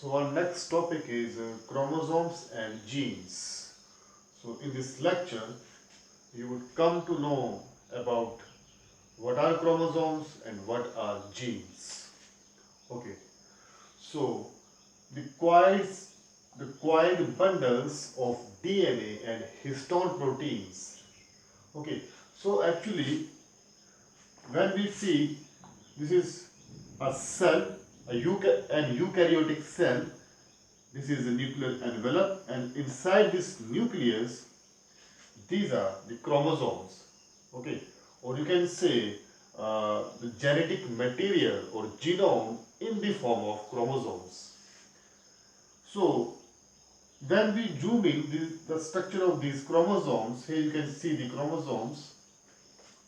So our next topic is chromosomes and genes. So in this lecture, you would come to know about what are chromosomes and what are genes. Okay. So the coiled bundles of DNA and histone proteins. Okay. So actually, when we see this is a cell, an eukaryotic cell. This is the nuclear envelope, and inside this nucleus, these are the chromosomes. Okay, or you can say the genetic material or genome in the form of chromosomes. So, when we zoom in the structure of these chromosomes, here you can see the chromosomes.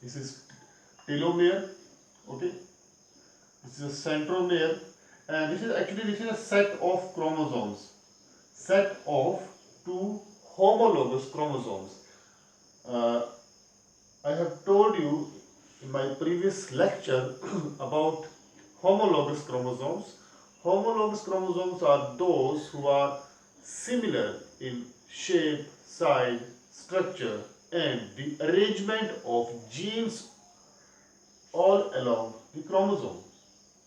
This is telomere. Okay, this is a centromere, and this is a set of chromosomes. Set of two homologous chromosomes. Uh, I have told you in my previous lecture about homologous chromosomes. Homologous chromosomes are those who are similar in shape, size, structure, and the arrangement of genes all along the chromosome.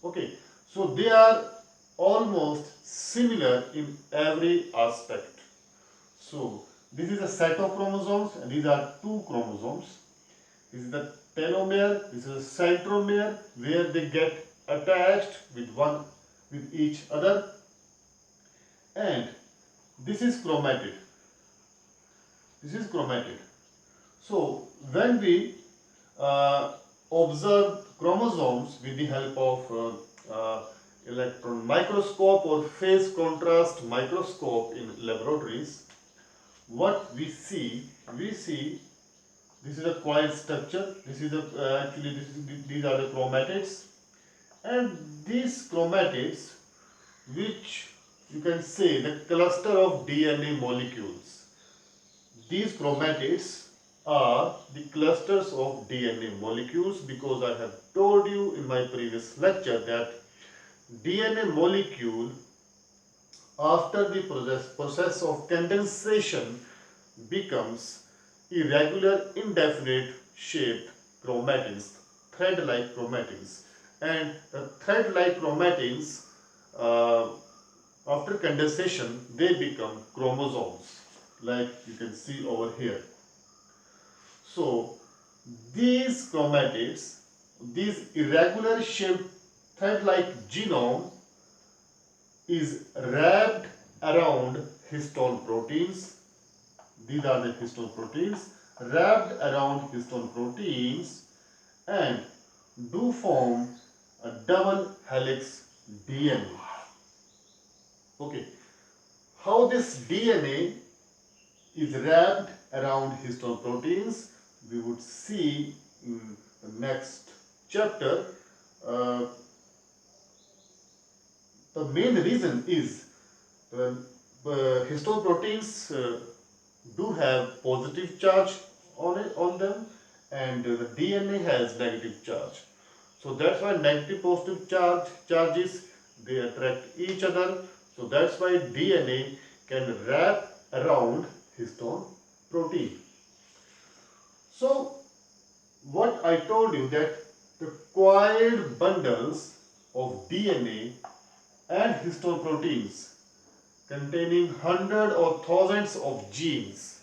Okay, so they are almost similar in every aspect. So this is a set of chromosomes and these are two chromosomes. This is the telomere, this is a centromere where they get attached with each other, and this is chromatid. This is chromatid. So when we uh, observe chromosomes with the help of electron microscope or phase contrast microscope in laboratories, what we see this is a coil structure. This is these are the chromatids, and these chromatids, which you can say the cluster of DNA molecules. These chromatids are the clusters of DNA molecules, because I have told you in my previous lecture that DNA molecule, after the process of condensation, becomes irregular, indefinite shaped chromatins, thread-like chromatins. And the thread-like chromatins, uh, after condensation, they become chromosomes, like you can see over here. So, these chromatids, these irregular shaped thread-like genome is wrapped around histone proteins. These are the histone proteins, wrapped around histone proteins, and do form a double helix DNA. Okay, how this DNA is wrapped around histone proteins, we would see in the next chapter. Uh, the main reason is the histone proteins do have positive charge on them, and the DNA has negative charge. So that's why negative positive charges, they attract each other. So that's why DNA can wrap around histone protein. So what I told you, that the coiled bundles of DNA and histone proteins containing hundreds or thousands of genes.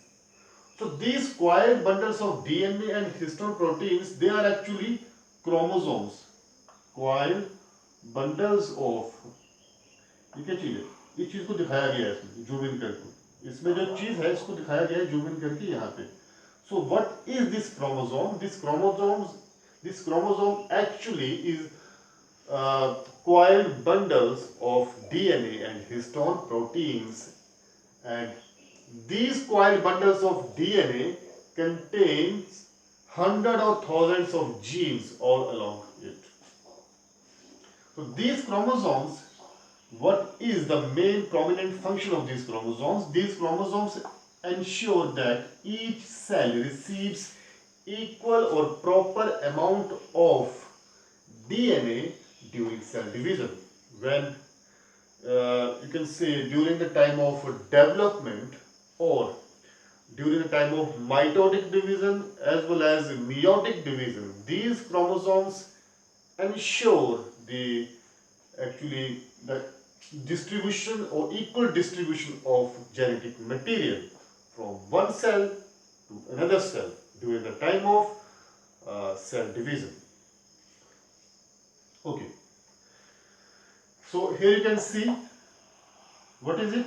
So these coiled bundles of DNA and histone proteins, they are actually chromosomes. Coiled bundles of, ये क्या चीज है? ये चीज को दिखाया गया है इसमें, जूम इन करके. इसमें जो चीज है इसको दिखाया गया है जूम इन करके यहाँ पे. So what is this chromosome? This chromosome actually is coiled bundles of DNA and histone proteins, and these coiled bundles of DNA contains hundreds or thousands of genes all along it. So these chromosomes, what is the main prominent function of these chromosomes? These chromosomes ensure that each cell receives equal or proper amount of DNA during cell division. When you can say during the time of development or during the time of mitotic division as well as meiotic division, these chromosomes ensure the actually the distribution or equal distribution of genetic material from one cell to another cell during the time of cell division. Okay, so here you can see what is it?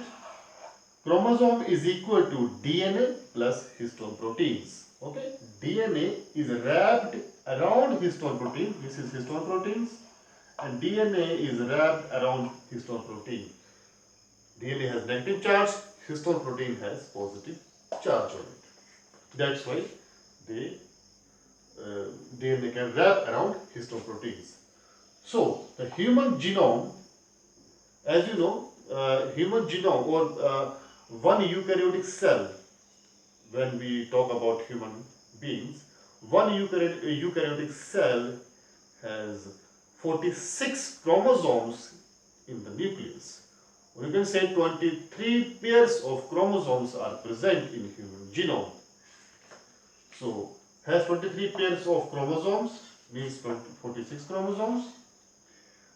Chromosome is equal to DNA plus histone proteins. Okay, DNA is wrapped around histone protein. This is histone proteins, and DNA is wrapped around histone protein. DNA has negative charge, histone protein has positive charge on it. That's why they DNA can wrap around histone proteins. So the human genome, as you know, human genome or one eukaryotic cell, when we talk about human beings, one eukaryotic cell has 46 chromosomes in the nucleus. Or you can say 23 pairs of chromosomes are present in human genome. So, has 23 pairs of chromosomes, means 46 chromosomes,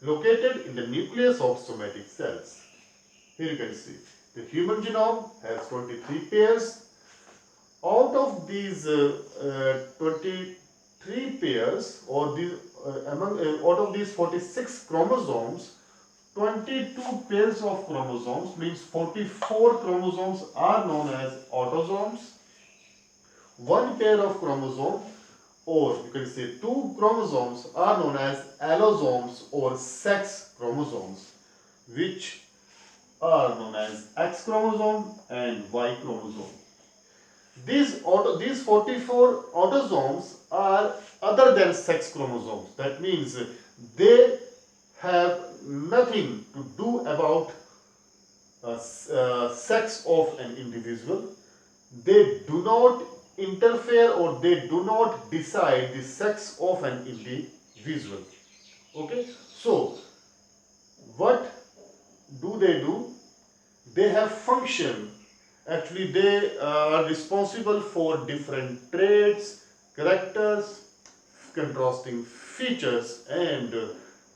located in the nucleus of somatic cells. Here you can see, the human genome has 23 pairs. Out of these 23 pairs, or these out of these 46 chromosomes, 22 pairs of chromosomes, means 44 chromosomes, are known as autosomes. One pair of chromosome, or you can say two chromosomes, are known as allosomes or sex chromosomes, which are known as X chromosome and Y chromosome. These 44 autosomes are other than sex chromosomes. That means they have nothing to do about sex of an individual. They do not interfere or they do not decide the sex of an individual. Okay, so what do they do? They have function. Actually, they are responsible for different traits, characters, contrasting features, and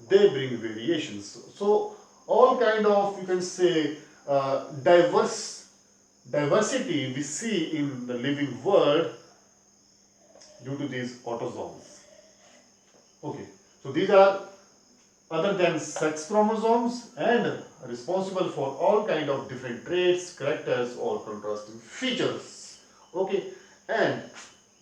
they bring variations. So all kind of, you can say, diversity we see in the living world due to these autosomes. Okay, so these are other than sex chromosomes and responsible for all kind of different traits, characters, or contrasting features. Okay, and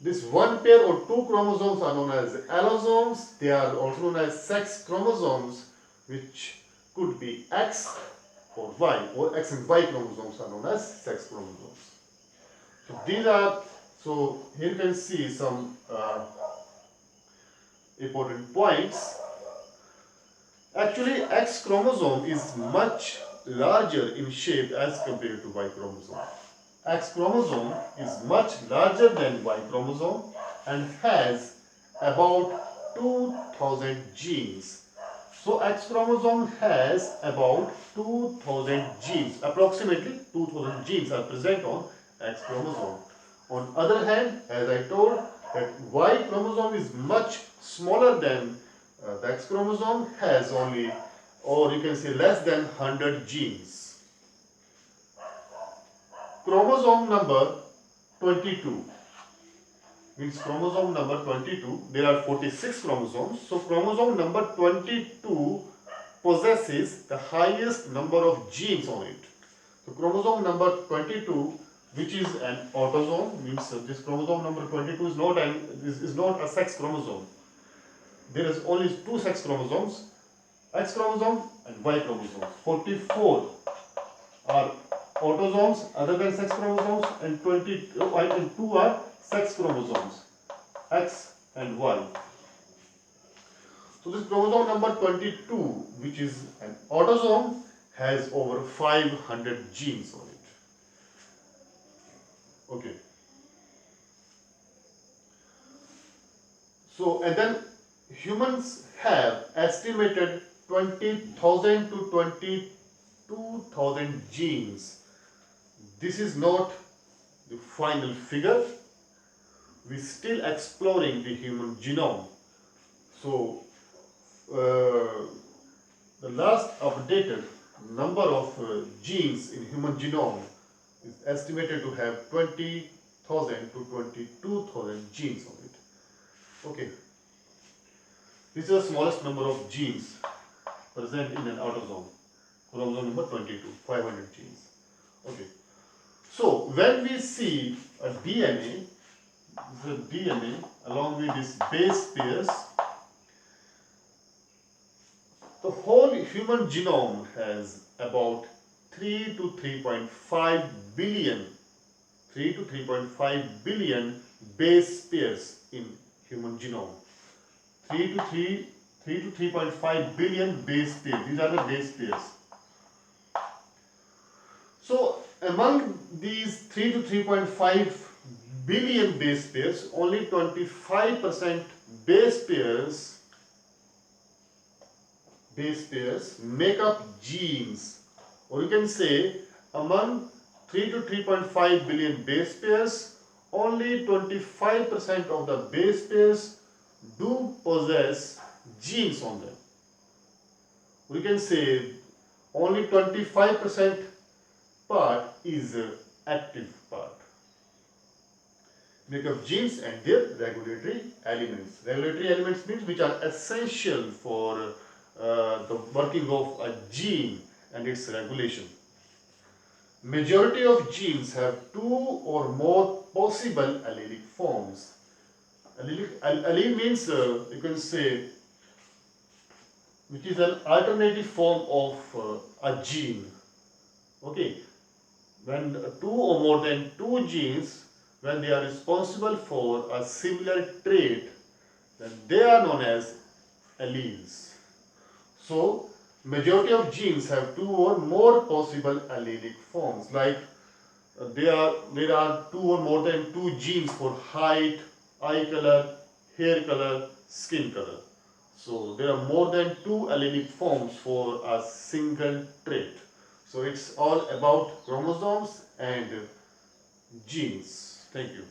this one pair or two chromosomes are known as allosomes. They are also known as sex chromosomes, which could be X or Y, or X and Y chromosomes are known as sex chromosomes. So these are, so here you can see some important points. Actually, X chromosome is much larger in shape as compared to Y chromosome. X chromosome is much larger than Y chromosome and has about 2000 genes. So X chromosome has about 2000 genes. Approximately 2000 genes are present on X chromosome. On other hand, as I told, that Y chromosome is much smaller than the X chromosome, has only, or you can say less than 100 genes. Chromosome number 22 means chromosome number 22. There are 46 chromosomes. So chromosome number 22 possesses the highest number of genes on it. So chromosome number 22, which is an autosome, means this chromosome number 22 is not a sex chromosome. There is only two sex chromosomes, X chromosome and Y chromosome. 44 are autosomes other than sex chromosomes, and 2 are sex chromosomes, X and Y. So this chromosome number 22, which is an autosome, has over 500 genes on it. Okay. So, and then humans have estimated 20,000 to 2000 genes. This is not the final figure. We're still exploring the human genome. So, the last updated number of genes in human genome is estimated to have 20,000 to 22,000 genes on it. Okay, this is the smallest number of genes present in an autosome. Chromosome number 22, 500 genes. Okay, so when we see a DNA, the DNA along with its base pairs, the whole human genome has about 3 to 3.5 billion, 3 to 3.5 billion base pairs in human genome. 3 to 3.5 billion base pairs. These are the base pairs. So among these 3 to 3.5 billion base pairs, only 25% base pairs make up genes, or you can say among 3 to 3.5 billion base pairs, only 25% of the base pairs do possess genes on them. We can say only 25% part is active part. Make up genes and their regulatory elements. Regulatory elements means which are essential for the working of a gene and its regulation. Majority of genes have 2 or more possible allelic forms. Allele means you can say which is an alternative form of a gene. Okay, when 2 or more than 2 genes, when they are responsible for a similar trait, then they are known as alleles. So, majority of genes have 2 or more possible allelic forms. Like there are 2 or more than 2 genes for height, eye color, hair color, skin color. So there are more than 2 allelic forms for a single trait. So it's all about chromosomes and genes. Thank you.